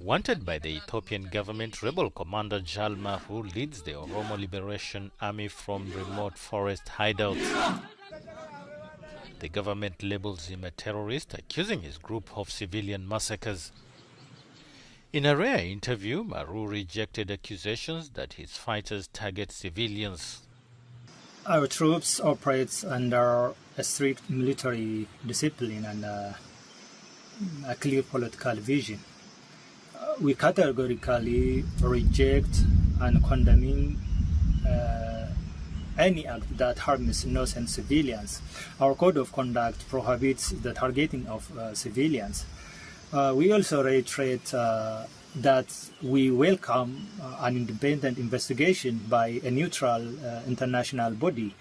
Wanted by the Ethiopian government, rebel commander Jaal who leads the Oromoo Liberation Army from remote forest hideouts. The government labels him a terrorist, accusing his group of civilian massacres. In a rare interview, Marroo rejected accusations that his fighters target civilians. Our troops operate under a strict military discipline and a clear political vision. We categorically reject and condemn any act that harms innocent civilians. Our code of conduct prohibits the targeting of civilians. We also reiterate that we welcome an independent investigation by a neutral international body.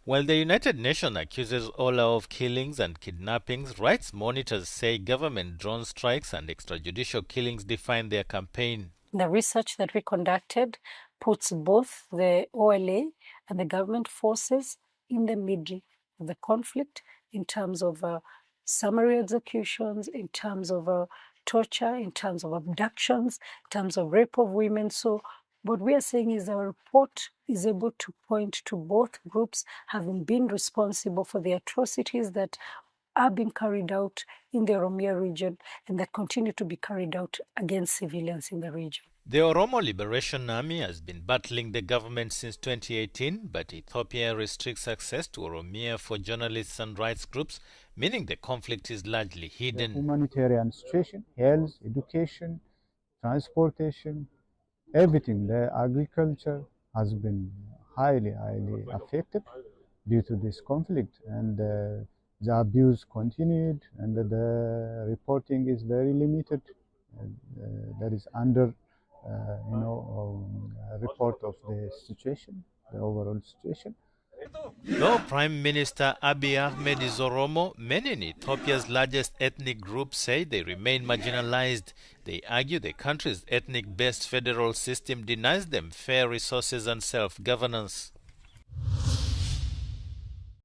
While the United Nations accuses Ola of killings and kidnappings, rights monitors say government drone strikes and extrajudicial killings define their campaign. The research that we conducted puts both the OLA and the government forces in the middle of the conflict in terms of summary executions, in terms of torture, in terms of abductions, in terms of rape of women. So what we are saying is our report is able to point to both groups having been responsible for the atrocities that are being carried out in the Oromoo region and that continue to be carried out against civilians in the region. The Oromoo Liberation Army has been battling the government since 2018, but Ethiopia restricts access to Oromoo for journalists and rights groups, meaning the conflict is largely hidden. The humanitarian situation, health, education, transportation, everything, the agriculture has been highly affected due to this conflict, and the abuse continued, and the reporting is very limited. There is under report of the situation, the overall situation. Though Prime Minister Abiy Ahmed is Oromo, many in Ethiopia's largest ethnic group say they remain marginalized. They argue the country's ethnic-based federal system denies them fair resources and self-governance.